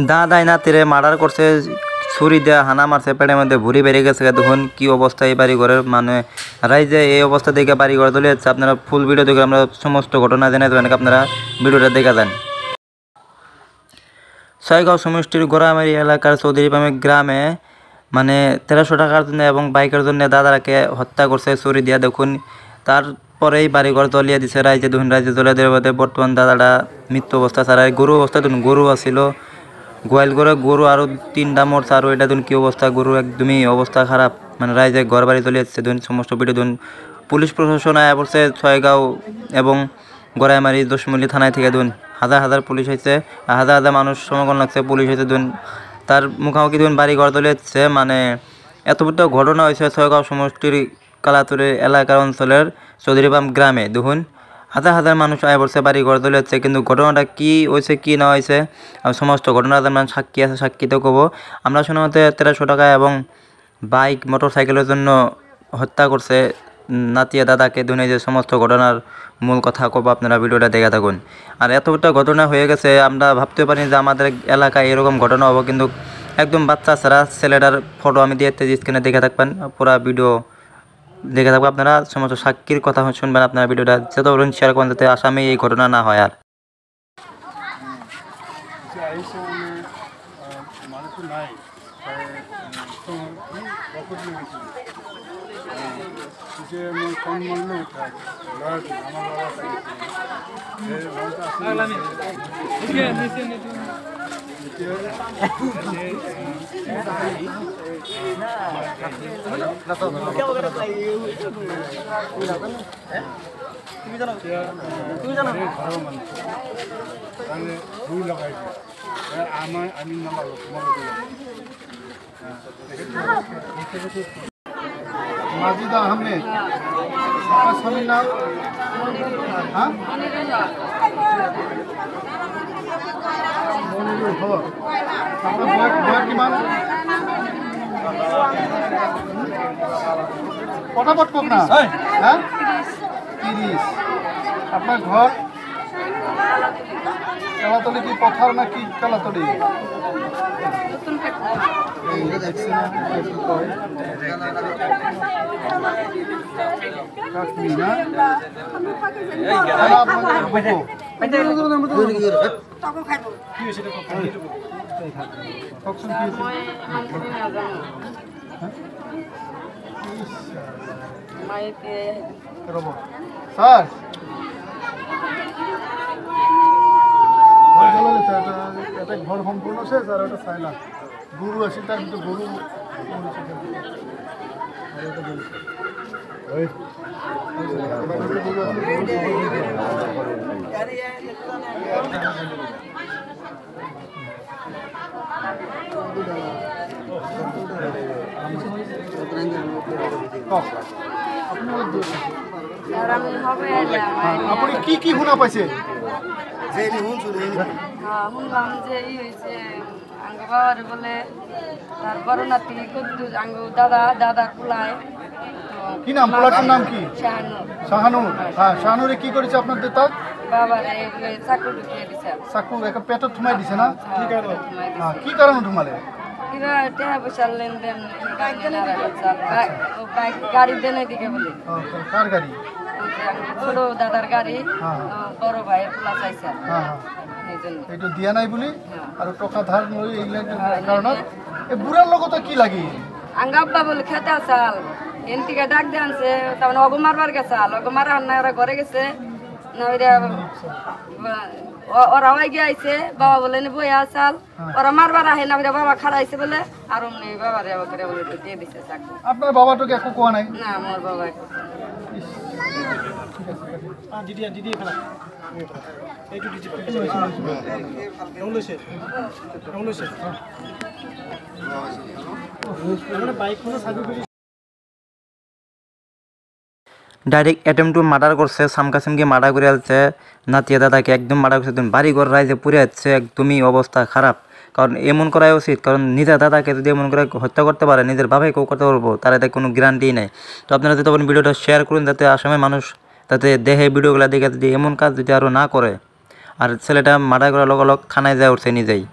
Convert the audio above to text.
দাদাই নাতিরে মার্ডার করছে, ছুরি দিয়ে হানা মারছে, পেটের মধ্যে ভুড়ি বেরিয়ে গেছে। দেখুন কি অবস্থা এই বাড়িঘরের, মানে রাইজে এই অবস্থা দেখে বাড়িঘর চলে যাচ্ছে। আপনারা ফুল ভিডিও দেখে আমরা সমস্ত ঘটনা জেনে দেবেন, আপনারা ভিডিওটা দেখে যান। ছয়গাঁও সমষ্টির গোড়ামারি এলাকার চৌধুরীপামে গ্রামে মানে 1300 টাকার জন্য এবং বাইকের জন্য দাদাকে হত্যা করছে ছুরি দিয়া। দেখুন তারপরেই বাড়িঘর জ্বলিয়ে দিছে রাইজে। দেখুন রাইজে জ্বলিয়ে দেওয়ার বাদে বর্তমান দাদাটা মৃত্যু অবস্থা ছাড়া। গরু অবস্থা দেখুন, গরু আসছিল গোয়াল করে, গরু আরও 3টা মরছে। আর এটা দেখুন কী অবস্থা, গরু একদমই অবস্থা খারাপ, মানে রাইজে ঘর বাড়ি চলে যাচ্ছে। দেখুন সমস্ত ভিডিও দেখুন। পুলিশ প্রশাসন আয়া পড়ছে ছয়গাঁও এবং গড়াইমারি দশমুলি থানায় থেকে। দেখুন হাজার হাজার পুলিশ হয়েছে, হাজার হাজার মানুষ সমাগম লাগছে, পুলিশ হয়েছে। দেখুন তার মুখামুখি দেখুন বাড়ি ঘর চলে যাচ্ছে। মানে এত বড় ঘটনা হয়েছে ছয়গাঁও সমষ্টির কালাতুরে এলাকার অঞ্চলের চৌধুরীপাম গ্রামে। দেখুন হাজার হাজার মানুষ আয় পড়ছে, বাড়ি ঘর চলে যাচ্ছে। কিন্তু ঘটনাটা কি হয়েছে কি না হয়েছে সমস্ত ঘটনা মানে সাক্ষী আছে, সাক্ষীতেও কব। আমরা শোনা মতে 1300 টাকা এবং বাইক মোটর সাইকেলের জন্য হত্যা করছে নাতিয়া দাদাকে। দুনিয়া যে সমস্ত ঘটনার মূল কথা কব, আপনারা ভিডিওটা দেখে থাকুন। আর এতটা ঘটনা হয়ে গেছে, আমরা ভাবতে পারি যে আমাদের এলাকায় এরকম ঘটনা হবো, কিন্তু একদম বাচ্চা ছাড়া ছেলেটার ফটো আমি দিয়ে স্ক্রিনে দেখে থাকবেন, পুরা ভিডিও দেখে থাকবো। আপনারা সমস্ত সাক্ষীর কথা শুনবেন। আপনারা ভিডিওটা যত বলুন শেয়ার করেন, যাতে আসামে এই ঘটনা না হয়। আর মাজিদা আহমেদ, আপনার স্বামীর নাম? হ্যাঁ, মনিরুল হক। আপনার বয়স কিমান? ফটাফট কক না। হ্যাঁ 30। আপনার ঘর কালাতলি কি পথার না কি কালাতলি? স্যার এটা ঘর সম্পূর্ণ শেষ। আর ওটা সাইলা গরু আছে, তার কিন্তু গরু আপনি কি কি শুনা পাইছে? শুনলাম যে ই হয়েছে আঙ্গ বাবার বলে তার বড় নাতি কদ্দুস আঙ্গ দাদা কুলায়। কি নাম? পোলাটার নাম কি? শাহানুর। শাহানুর। হ্যাঁ, শাহানুরে কি করেছে আপনাদের? তার বাবারে চাকু ঢুকিয়ে দিছে। চাকু একটা পেটে ঠুমাই দিছে না? কি কারণে ঠুমালে? টাকা পয়সার লেনদেন, গাড়ি দেনে দিকে বলে। কার গাড়ি? ছোট দাদার গাড়ি, বড় ভাইয়ের পোলা চাইছে। এইটো দিয়া নাই বলি আর টাকা ধার নই এইগুলা কারণত এই বুড়ার লগত কি লাগি? আঙ্গাব্বা বলে খেতে চাল এনটিকে ডাক দিয়ে আনছে, তারপরে অগো মারবার গেছে। অগো মারা না, ওরা ঘরে গেছে না, ওরা ওই গিয়ে আইছে। বাবা বলে বইয়া চাল, ওরা মারবার আহে না, বাবা খারাইছে বলে আর অমনি বাবার করে বলে দিয়ে দিছে চাকরি। আপনার বাবাটাকে একো কোয়া নাই? না, আমার বাবা ডাইরেক্ট অ্যাটেম্প টু মার্ডার করছে, সামকাসামকি মার্ডার করে আসছে নাতিয়া দাদাকে, একদম মার্ডার করছে। একদম বাড়িঘর রাইজে পুড়ে যাচ্ছে, একদমই অবস্থা খারাপ। কারণ এমন করাই উচিত, কারণ নিজের দাদাকে যদি এমন করে হত্যা করতে পারে, নিজের বাবাকেও করতে পারবো, তার এতে কোনো গ্যারান্টি নেই। তো আপনারা যদি তখন ভিডিওটা শেয়ার করুন, যাতে আসামের মানুষ যাতে দেখে ভিডিওগুলো দেখে যদি এমন কাজ যদি আরও না করে। আর ছেলেটা মার্ডার করার লগে থানায় যায় উঠছে নিজেই।